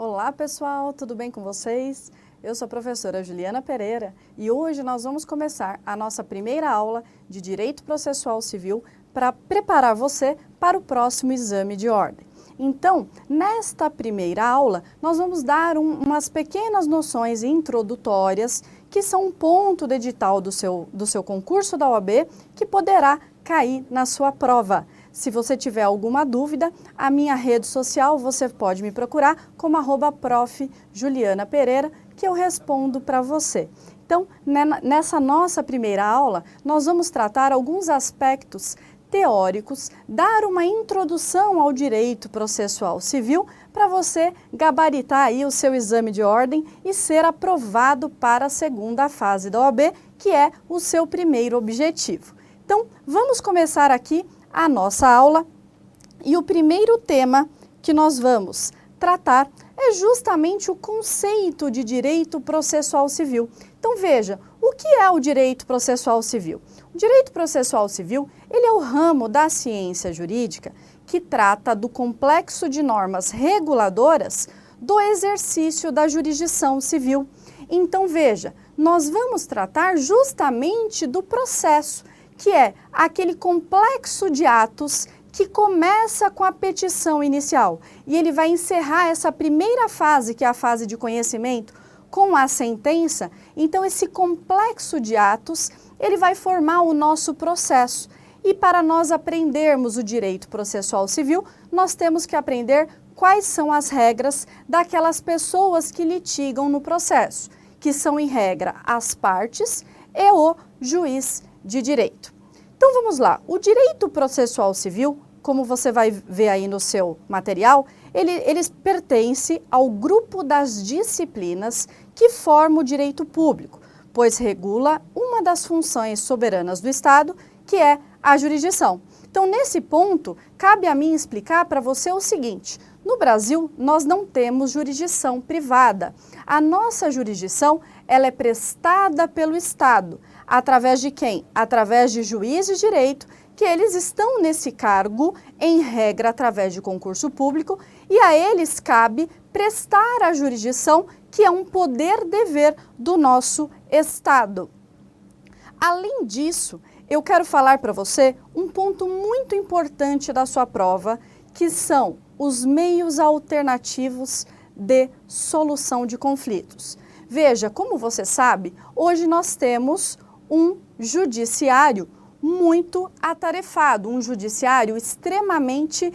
Olá pessoal, tudo bem com vocês? Eu sou a professora Juliana Pereira e hoje nós vamos começar a nossa primeira aula de Direito Processual Civil para preparar você para o próximo exame de ordem. Então, nesta primeira aula, nós vamos dar umas pequenas noções introdutórias que são um ponto do edital do seu concurso da OAB que poderá cair na sua prova. Se você tiver alguma dúvida, a minha rede social você pode me procurar como @prof. Juliana Pereira, que eu respondo para você. Então, nessa nossa primeira aula, nós vamos tratar alguns aspectos teóricos, dar uma introdução ao direito processual civil para você gabaritar aí o seu exame de ordem e ser aprovado para a segunda fase da OAB, que é o seu primeiro objetivo. Então, vamos começar aqui a nossa aula e o primeiro tema que nós vamos tratar é justamente o conceito de direito processual civil. Então veja, o que é o direito processual civil? O direito processual civil, ele é o ramo da ciência jurídica que trata do complexo de normas reguladoras do exercício da jurisdição civil. Então veja, nós vamos tratar justamente do processo, que é aquele complexo de atos que começa com a petição inicial e ele vai encerrar essa primeira fase, que é a fase de conhecimento, com a sentença. Então esse complexo de atos, ele vai formar o nosso processo. E para nós aprendermos o direito processual civil, nós temos que aprender quais são as regras daquelas pessoas que litigam no processo, que são em regra as partes e o juiz de direito. Então vamos lá, o direito processual civil, como você vai ver aí no seu material, ele pertence ao grupo das disciplinas que formam o direito público, pois regula uma das funções soberanas do Estado, que é a jurisdição. Então nesse ponto, cabe a mim explicar para você o seguinte: no Brasil, nós não temos jurisdição privada. A nossa jurisdição, ela é prestada pelo Estado. Através de quem? Através de juízes de direito, que eles estão nesse cargo, em regra, através de concurso público, e a eles cabe prestar a jurisdição, que é um poder-dever do nosso Estado. Além disso, eu quero falar para você um ponto muito importante da sua prova, que são os meios alternativos de solução de conflitos. Veja, como você sabe, hoje nós temos um judiciário muito atarefado, um judiciário extremamente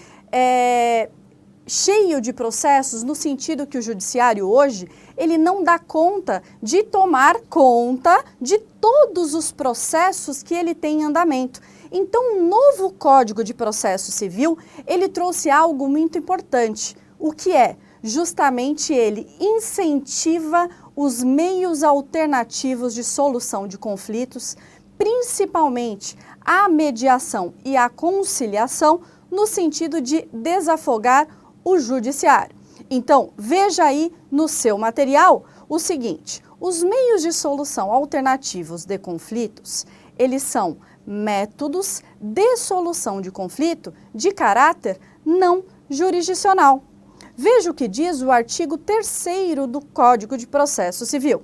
cheio de processos, no sentido que o judiciário hoje, ele não dá conta de tomar conta de todos os processos que ele tem em andamento. Então, o novo Código de Processo Civil, ele trouxe algo muito importante, o que é? Justamente ele incentiva os meios alternativos de solução de conflitos, principalmente a mediação e a conciliação, no sentido de desafogar o judiciário. Então, veja aí no seu material o seguinte: os meios de solução alternativos de conflitos, eles são métodos de solução de conflito de caráter não jurisdicional. Veja o que diz o artigo 3º do Código de Processo Civil.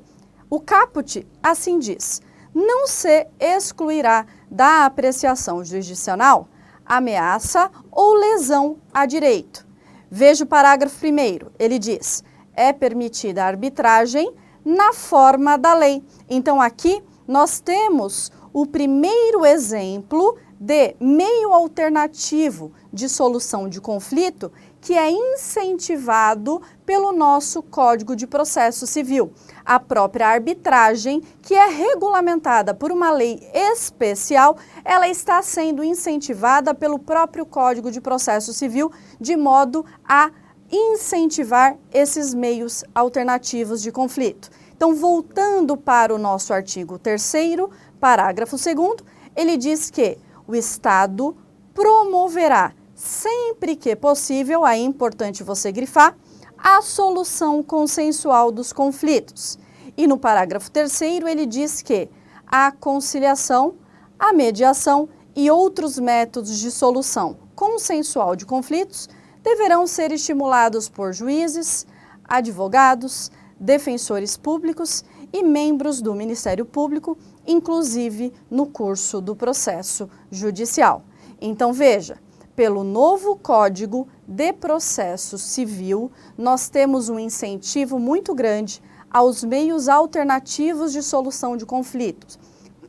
O caput assim diz: não se excluirá da apreciação jurisdicional ameaça ou lesão a direito. Veja o parágrafo 1º, ele diz: é permitida a arbitragem na forma da lei. Então aqui nós temos o primeiro exemplo de meio alternativo de solução de conflito que é incentivado pelo nosso Código de Processo Civil. A própria arbitragem, que é regulamentada por uma lei especial, ela está sendo incentivada pelo próprio Código de Processo Civil, de modo a incentivar esses meios alternativos de conflito. Então, voltando para o nosso artigo 3º, parágrafo 2º, ele diz que o Estado promoverá, sempre que possível, aí é importante você grifar, a solução consensual dos conflitos. E no parágrafo 3º ele diz que a conciliação, a mediação e outros métodos de solução consensual de conflitos deverão ser estimulados por juízes, advogados, defensores públicos e membros do Ministério Público, inclusive no curso do processo judicial. Então veja, pelo novo Código de Processo Civil, nós temos um incentivo muito grande aos meios alternativos de solução de conflitos,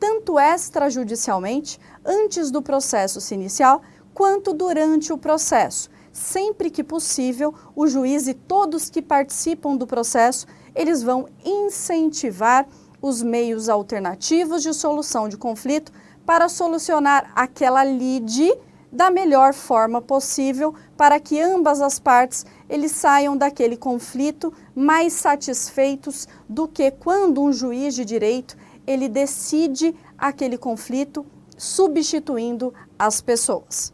tanto extrajudicialmente, antes do processo se iniciar, quanto durante o processo. Sempre que possível, o juiz e todos que participam do processo, eles vão incentivar os meios alternativos de solução de conflito para solucionar aquela lide da melhor forma possível para que ambas as partes eles saiam daquele conflito mais satisfeitos do que quando um juiz de direito ele decide aquele conflito substituindo as pessoas.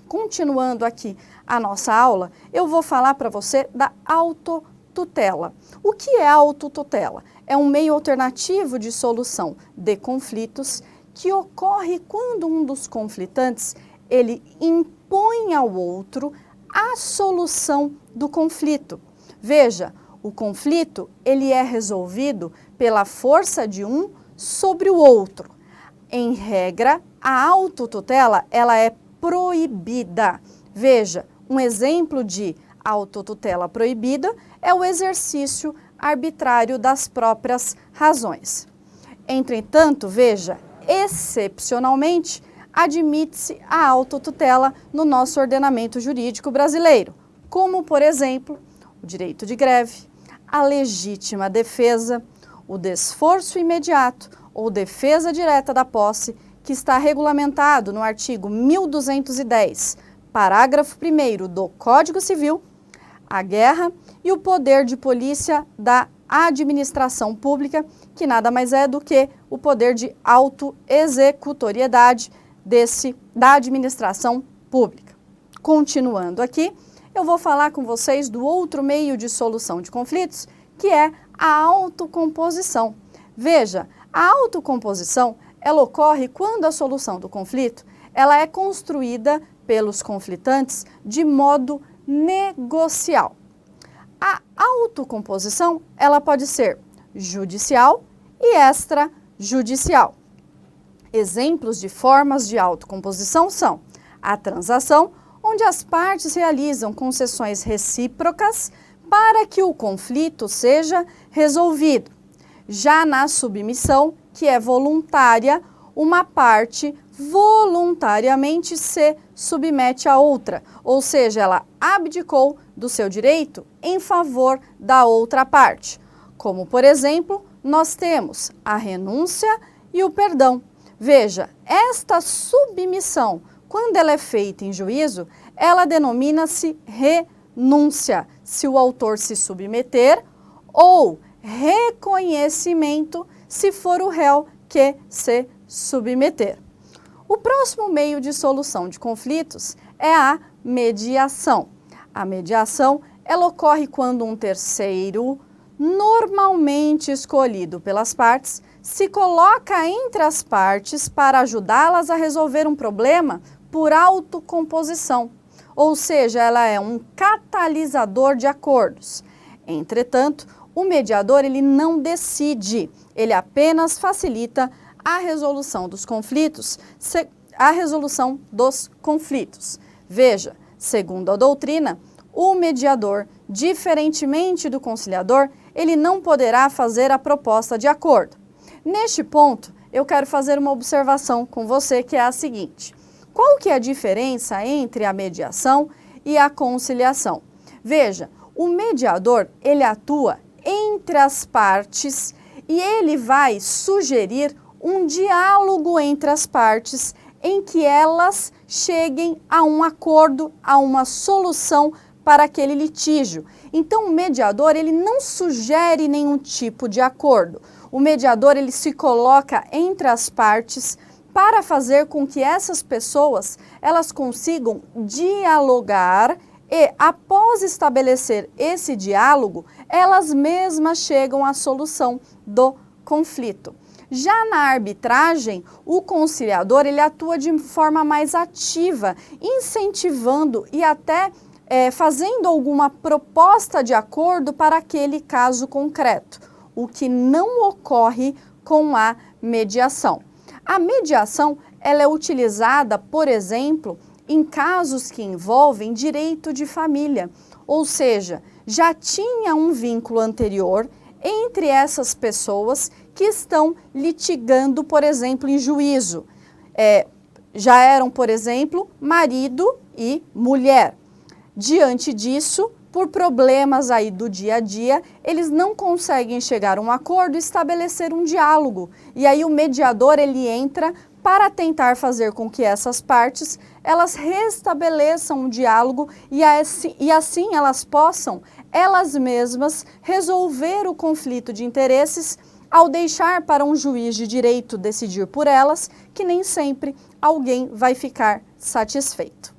Continuando aqui a nossa aula, eu vou falar para você da autotutela. O que é autotutela? É um meio alternativo de solução de conflitos que ocorre quando um dos conflitantes ele impõe ao outro a solução do conflito. Veja, o conflito ele é resolvido pela força de um sobre o outro. Em regra, a autotutela ela é proibida. Veja, um exemplo de autotutela proibida é o exercício arbitrário das próprias razões. Entretanto, veja, excepcionalmente, admite-se a autotutela no nosso ordenamento jurídico brasileiro, como, por exemplo, o direito de greve, a legítima defesa, o desforço imediato ou defesa direta da posse, que está regulamentado no artigo 1210, parágrafo 1º do Código Civil, a guerra e o poder de polícia da administração pública, que nada mais é do que o poder de autoexecutoriedade da administração pública. Continuando aqui, eu vou falar com vocês do outro meio de solução de conflitos, que é a autocomposição. Veja, a autocomposição, ela ocorre quando a solução do conflito, ela é construída pelos conflitantes de modo negocial. A autocomposição, ela pode ser judicial e extrajudicial. Exemplos de formas de autocomposição são a transação, onde as partes realizam concessões recíprocas para que o conflito seja resolvido. Já na submissão, que é voluntária, uma parte voluntariamente se submete à outra, ou seja, ela abdicou do seu direito em favor da outra parte. Como, por exemplo, nós temos a renúncia e o perdão. Veja, esta submissão, quando ela é feita em juízo, ela denomina-se renúncia, se o autor se submeter, ou reconhecimento, se for o réu que se submeter. O próximo meio de solução de conflitos é a mediação. A mediação, ela ocorre quando um terceiro, normalmente escolhido pelas partes, se coloca entre as partes para ajudá-las a resolver um problema por autocomposição, ou seja, ela é um catalisador de acordos. Entretanto, o mediador ele não decide, ele apenas facilita a resolução dos conflitos, Veja, segundo a doutrina, o mediador, diferentemente do conciliador, ele não poderá fazer a proposta de acordo. Neste ponto, eu quero fazer uma observação com você, que é a seguinte: qual que é a diferença entre a mediação e a conciliação? Veja, o mediador, ele atua entre as partes e ele vai sugerir um diálogo entre as partes em que elas cheguem a um acordo, a uma solução para aquele litígio. Então, o mediador, ele não sugere nenhum tipo de acordo. O mediador, ele se coloca entre as partes para fazer com que essas pessoas, elas consigam dialogar e, após estabelecer esse diálogo, elas mesmas chegam à solução do conflito. Já na arbitragem, o conciliador, ele atua de forma mais ativa, incentivando e até fazendo alguma proposta de acordo para aquele caso concreto, o que não ocorre com a mediação. A mediação ela é utilizada, por exemplo, em casos que envolvem direito de família, ou seja, já tinha um vínculo anterior entre essas pessoas que estão litigando, por exemplo, em juízo. Já eram, por exemplo, marido e mulher. Diante disso, por problemas aí do dia a dia, eles não conseguem chegar a um acordo e estabelecer um diálogo. E aí o mediador ele entra para tentar fazer com que essas partes elas restabeleçam um diálogo e assim elas possam, elas mesmas, resolver o conflito de interesses ao deixar para um juiz de direito decidir por elas, que nem sempre alguém vai ficar satisfeito.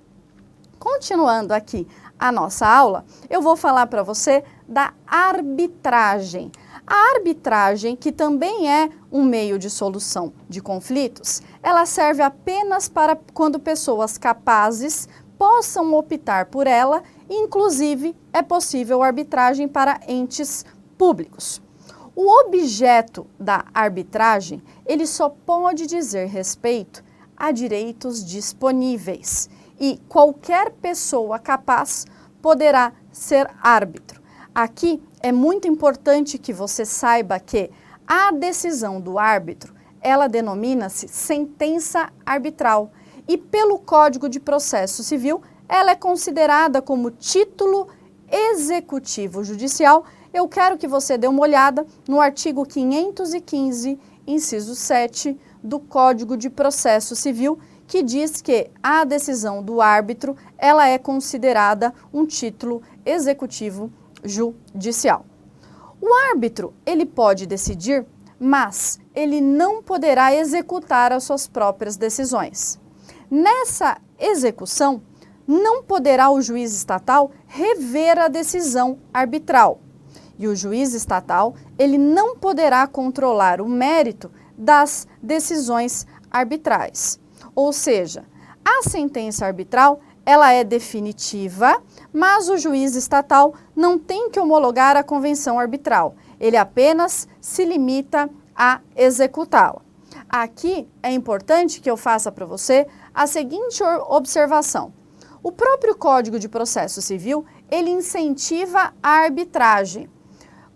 Continuando aqui a nossa aula, eu vou falar para você da arbitragem. A arbitragem, que também é um meio de solução de conflitos, ela serve apenas para quando pessoas capazes possam optar por ela, e inclusive é possível arbitragem para entes públicos. O objeto da arbitragem, ele só pode dizer respeito a direitos disponíveis e qualquer pessoa capaz poderá ser árbitro. Aqui é muito importante que você saiba que a decisão do árbitro, ela denomina-se sentença arbitral e pelo Código de Processo Civil, ela é considerada como título executivo judicial. Eu quero que você dê uma olhada no artigo 515, inciso 7 do Código de Processo Civil, que diz que a decisão do árbitro, ela é considerada um título executivo judicial. O árbitro, ele pode decidir, mas ele não poderá executar as suas próprias decisões. Nessa execução, não poderá o juiz estatal rever a decisão arbitral. E o juiz estatal, ele não poderá controlar o mérito das decisões arbitrais. Ou seja, a sentença arbitral, ela é definitiva, mas o juiz estatal não tem que homologar a convenção arbitral. Ele apenas se limita a executá-la. Aqui é importante que eu faça para você a seguinte observação. O próprio Código de Processo Civil, ele incentiva a arbitragem.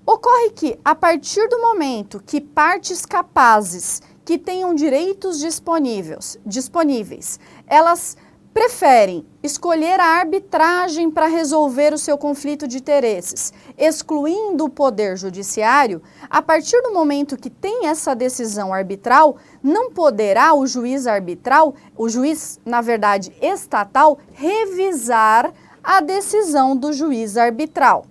Ocorre que, a partir do momento que partes capazes, que tenham direitos disponíveis, elas preferem escolher a arbitragem para resolver o seu conflito de interesses, excluindo o poder judiciário, a partir do momento que tem essa decisão arbitral, não poderá o juiz arbitral, o juiz, na verdade, estatal, revisar a decisão do juiz arbitral.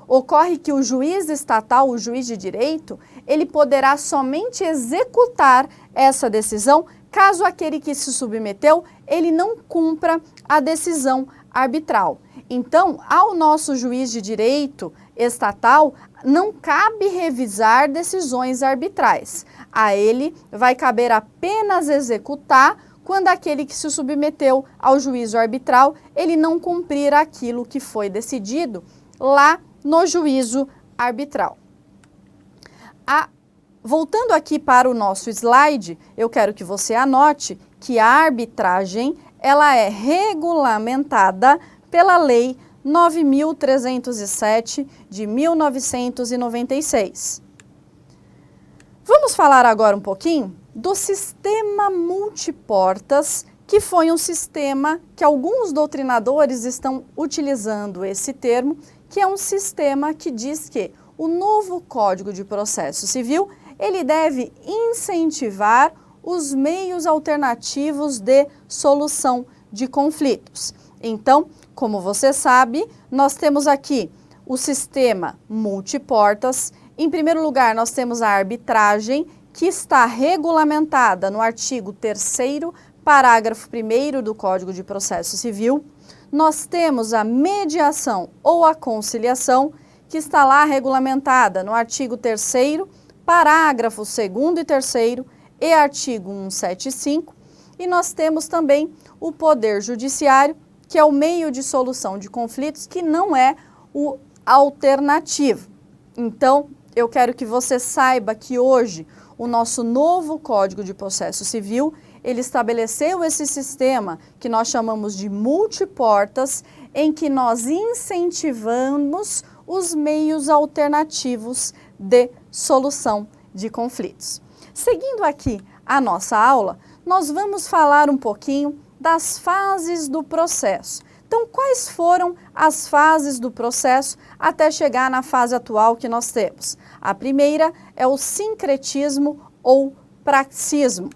Ocorre que o juiz estatal, o juiz de direito, ele poderá somente executar essa decisão caso aquele que se submeteu, ele não cumpra a decisão arbitral. Então, ao nosso juiz de direito estatal, não cabe revisar decisões arbitrais. A ele vai caber apenas executar quando aquele que se submeteu ao juízo arbitral, ele não cumprir aquilo que foi decidido lá no juízo arbitral. Voltando aqui para o nosso slide, eu quero que você anote que a arbitragem, ela é regulamentada pela Lei 9.307 de 1996. Vamos falar agora um pouquinho do sistema multiportas, que foi um sistema que alguns doutrinadores estão utilizando esse termo, que é um sistema que diz que o novo Código de Processo Civil, ele deve incentivar os meios alternativos de solução de conflitos. Então, como você sabe, nós temos aqui o sistema multiportas. Em primeiro lugar, nós temos a arbitragem, que está regulamentada no artigo 3º, parágrafo 1º do Código de Processo Civil. Nós temos a mediação ou a conciliação, que está lá regulamentada no artigo 3º, parágrafo 2º e 3º e artigo 175. E nós temos também o Poder Judiciário, que é o meio de solução de conflitos, que não é o alternativo. Então, eu quero que você saiba que hoje o nosso novo Código de Processo Civil, ele estabeleceu esse sistema que nós chamamos de multiportas, em que nós incentivamos os meios alternativos de solução de conflitos. Seguindo aqui a nossa aula, nós vamos falar um pouquinho das fases do processo. Então, quais foram as fases do processo até chegar na fase atual que nós temos? A primeira é o sincretismo ou praxismo.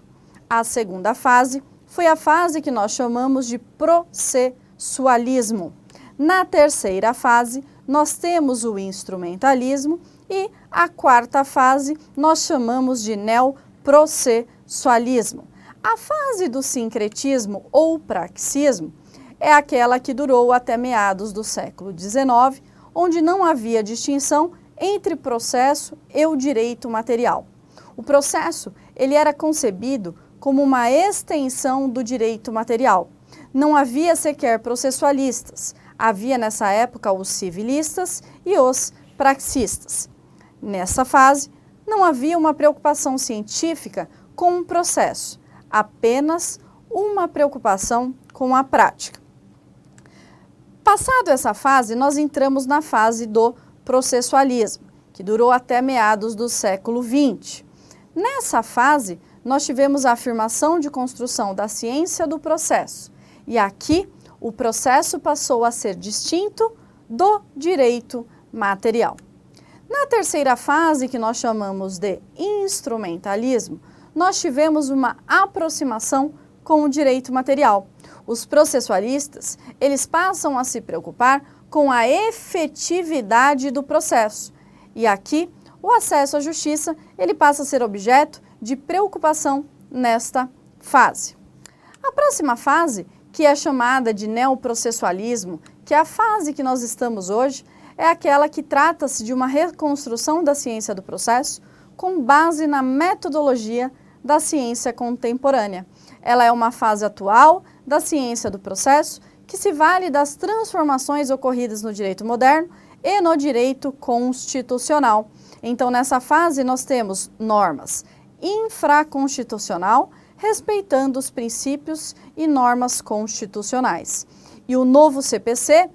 A segunda fase foi a fase que nós chamamos de processualismo. Na terceira fase, nós temos o instrumentalismo e a quarta fase nós chamamos de neoprocessualismo. A fase do sincretismo ou praxismo é aquela que durou até meados do século XIX, onde não havia distinção entre processo e o direito material. O processo, ele era concebido como uma extensão do direito material. Não havia sequer processualistas, havia nessa época os civilistas e os praxistas. Nessa fase, não havia uma preocupação científica com o processo, apenas uma preocupação com a prática. Passado essa fase, nós entramos na fase do processualismo, que durou até meados do século XX. Nessa fase, nós tivemos a afirmação de construção da ciência do processo. E aqui, o processo passou a ser distinto do direito material. Na terceira fase, que nós chamamos de instrumentalismo, nós tivemos uma aproximação com o direito material. Os processualistas, eles passam a se preocupar com a efetividade do processo. E aqui, o acesso à justiça, ele passa a ser objeto de preocupação nesta fase. A próxima fase, que é chamada de neoprocessualismo, que é a fase que nós estamos hoje, é aquela que trata-se de uma reconstrução da ciência do processo com base na metodologia da ciência contemporânea. Ela é uma fase atual da ciência do processo que se vale das transformações ocorridas no direito moderno e no direito constitucional. Então, nessa fase, nós temos normas infraconstitucional, respeitando os princípios e normas constitucionais. E o novo CPC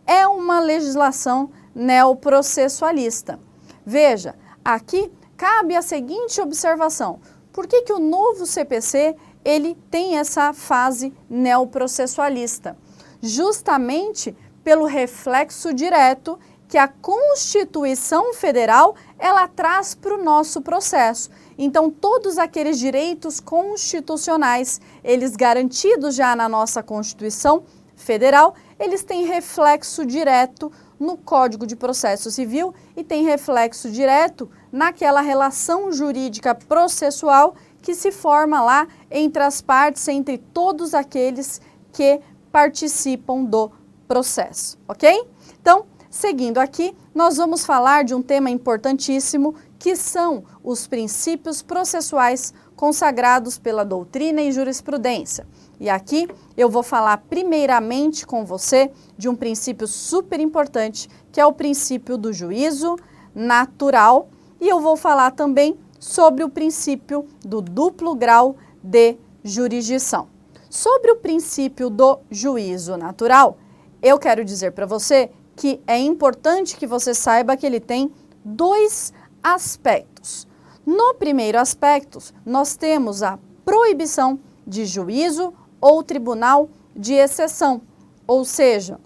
é uma legislação neoprocessualista. Veja, aqui cabe a seguinte observação. Por que o novo CPC ele tem essa fase neoprocessualista? Justamente pelo reflexo direto que a Constituição Federal ela traz para o nosso processo. Então, todos aqueles direitos constitucionais, eles garantidos já na nossa Constituição Federal, eles têm reflexo direto no Código de Processo Civil e tem reflexo direto naquela relação jurídica processual que se forma lá entre as partes, entre todos aqueles que participam do processo, ok? Então, seguindo aqui, nós vamos falar de um tema importantíssimo, que são os princípios processuais consagrados pela doutrina e jurisprudência. E aqui eu vou falar primeiramente com você de um princípio super importante, que é o princípio do juízo natural, e eu vou falar também sobre o princípio do duplo grau de jurisdição. Sobre o princípio do juízo natural, eu quero dizer para você que é importante que você saiba que ele tem dois aspectos. No primeiro aspecto, nós temos a proibição de juízo ou tribunal de exceção, ou seja,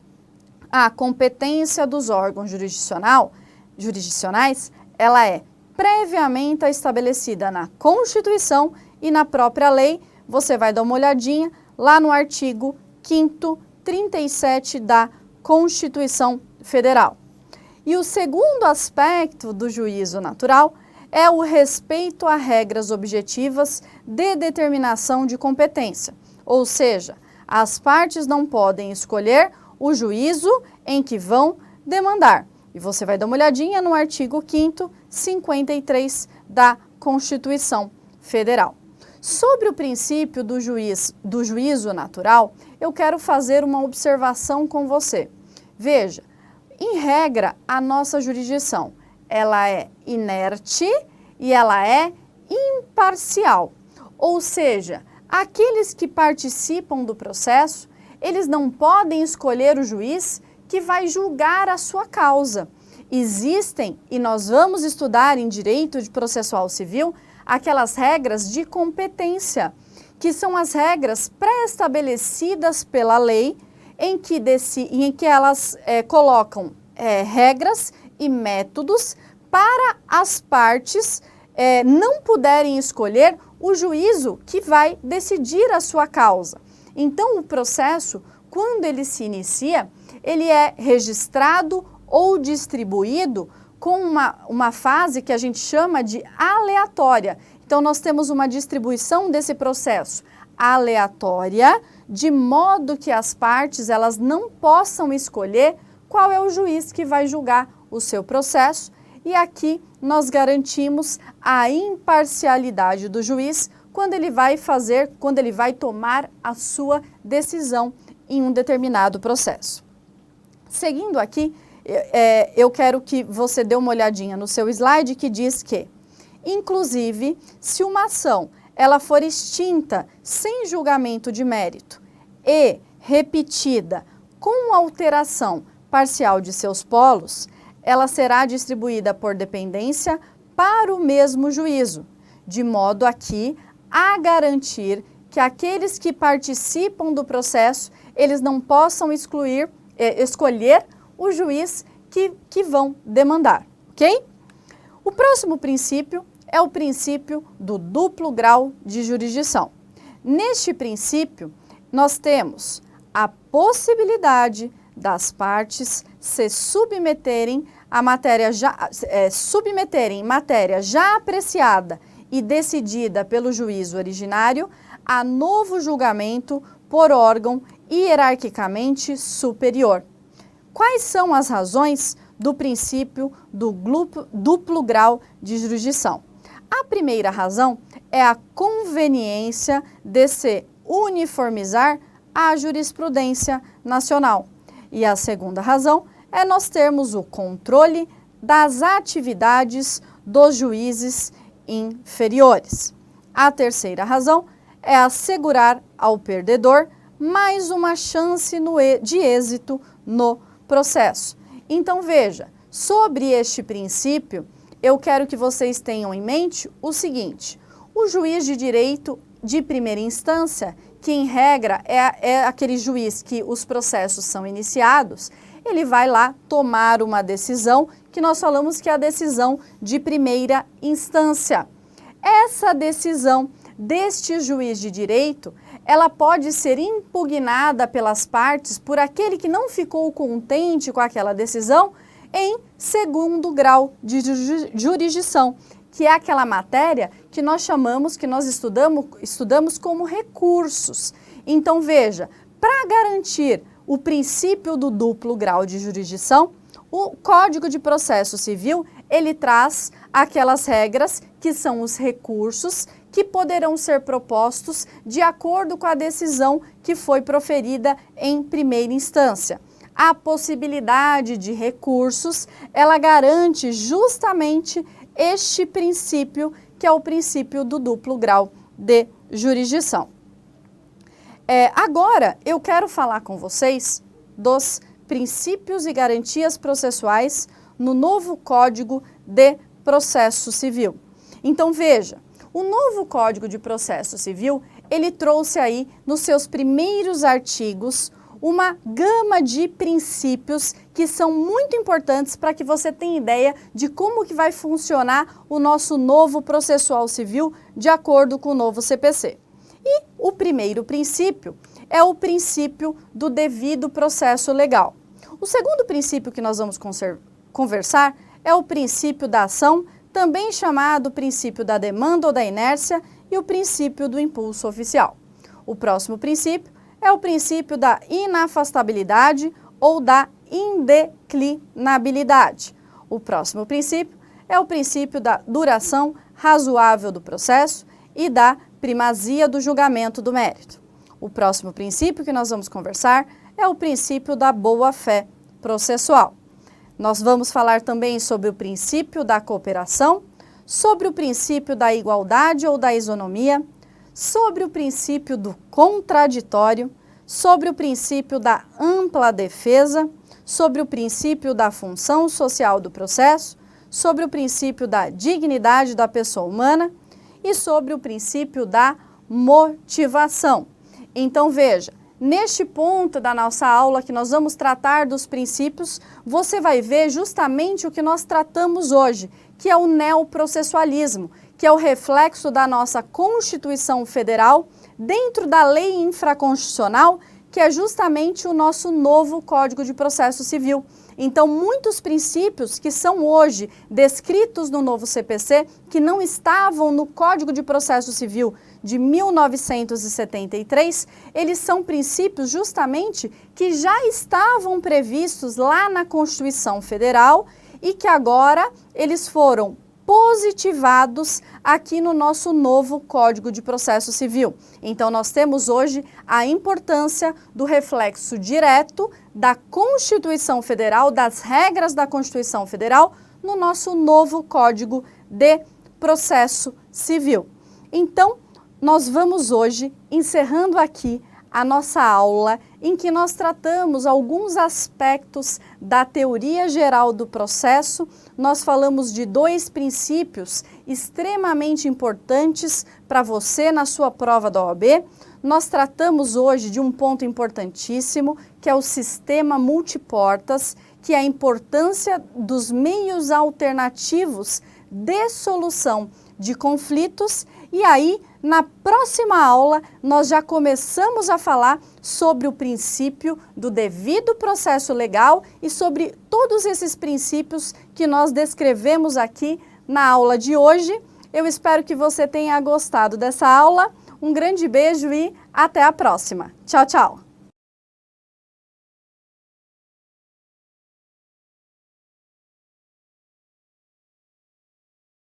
a competência dos órgãos jurisdicionais, ela é previamente estabelecida na Constituição e na própria lei. Você vai dar uma olhadinha lá no artigo 5º, 37 da Constituição Federal. E o segundo aspecto do juízo natural é o respeito a regras objetivas de determinação de competência, ou seja, as partes não podem escolher o juízo em que vão demandar. E você vai dar uma olhadinha no artigo 5º, 53 da Constituição Federal. Sobre o princípio do juízo natural, eu quero fazer uma observação com você. Veja, em regra, a nossa jurisdição, ela é inerte e ela é imparcial. Ou seja, aqueles que participam do processo, eles não podem escolher o juiz que vai julgar a sua causa. Existem, e nós vamos estudar em direito processual civil, aquelas regras de competência, que são as regras pré-estabelecidas pela lei, em que elas colocam regras e métodos para as partes não puderem escolher o juízo que vai decidir a sua causa. Então, o processo, quando ele se inicia, ele é registrado ou distribuído com uma fase que a gente chama de aleatória. Então, nós temos uma distribuição desse processo aleatória, de modo que as partes elas não possam escolher qual é o juiz que vai julgar o seu processo. E aqui nós garantimos a imparcialidade do juiz quando ele vai tomar a sua decisão em um determinado processo. Seguindo aqui, eu quero que você dê uma olhadinha no seu slide que diz que, inclusive, se uma ação ela for extinta sem julgamento de mérito e repetida com alteração parcial de seus polos, ela será distribuída por dependência para o mesmo juízo, de modo aqui a garantir que aqueles que participam do processo, eles não possam escolher o juiz que vão demandar, ok? O próximo princípio é o princípio do duplo grau de jurisdição. Neste princípio, nós temos a possibilidade das partes se submeterem matéria já apreciada e decidida pelo juízo originário a novo julgamento por órgão hierarquicamente superior. Quais são as razões do princípio do duplo grau de jurisdição? A primeira razão é a conveniência de se uniformizar a jurisprudência nacional. E a segunda razão é nós termos o controle das atividades dos juízes inferiores. A terceira razão é assegurar ao perdedor mais uma chance de êxito no processo. Então veja, sobre este princípio, eu quero que vocês tenham em mente o seguinte: o juiz de direito de primeira instância, que em regra é aquele juiz que os processos são iniciados, ele vai lá tomar uma decisão que nós falamos que é a decisão de primeira instância. Essa decisão deste juiz de direito, ela pode ser impugnada pelas partes por aquele que não ficou contente com aquela decisão em segundo grau de jurisdição, que é aquela matéria que nós estudamos como recursos. Então veja, para garantir o princípio do duplo grau de jurisdição, o Código de Processo Civil, ele traz aquelas regras que são os recursos que poderão ser propostos de acordo com a decisão que foi proferida em primeira instância. A possibilidade de recursos, ela garante justamente este princípio, que é o princípio do duplo grau de jurisdição. Agora, eu quero falar com vocês dos princípios e garantias processuais no novo Código de Processo Civil. Então, veja, o novo Código de Processo Civil, ele trouxe aí, nos seus primeiros artigos, uma gama de princípios que são muito importantes para que você tenha ideia de como que vai funcionar o nosso novo processual civil de acordo com o novo CPC. E o primeiro princípio é o princípio do devido processo legal. O segundo princípio que nós vamos conversar é o princípio da ação, também chamado princípio da demanda ou da inércia, e o princípio do impulso oficial. O próximo princípio é o princípio da inafastabilidade ou da indeclinabilidade. O próximo princípio é o princípio da duração razoável do processo e da primazia do julgamento do mérito. O próximo princípio que nós vamos conversar é o princípio da boa-fé processual. Nós vamos falar também sobre o princípio da cooperação, sobre o princípio da igualdade ou da isonomia, sobre o princípio do contraditório, sobre o princípio da ampla defesa, sobre o princípio da função social do processo, sobre o princípio da dignidade da pessoa humana e sobre o princípio da motivação. Então veja, neste ponto da nossa aula que nós vamos tratar dos princípios, você vai ver justamente o que nós tratamos hoje, que é o neoprocessualismo, que é o reflexo da nossa Constituição Federal dentro da lei infraconstitucional, que é justamente o nosso novo Código de Processo Civil. Então, muitos princípios que são hoje descritos no novo CPC, que não estavam no Código de Processo Civil de 1973, eles são princípios justamente que já estavam previstos lá na Constituição Federal e que agora eles foram positivados aqui no nosso novo Código de Processo Civil. Então, nós temos hoje a importância do reflexo direto da Constituição Federal, das regras da Constituição Federal, no nosso novo Código de Processo Civil. Então, nós vamos hoje, encerrando aqui a nossa aula, em que nós tratamos alguns aspectos da teoria geral do processo. Nós falamos de dois princípios extremamente importantes para você na sua prova da OAB. Nós tratamos hoje de um ponto importantíssimo, que é o sistema multiportas, que é a importância dos meios alternativos de solução de conflitos. E aí, na próxima aula, nós já começamos a falar sobre o princípio do devido processo legal e sobre todos esses princípios que nós descrevemos aqui na aula de hoje. Eu espero que você tenha gostado dessa aula. Um grande beijo e até a próxima. Tchau, tchau!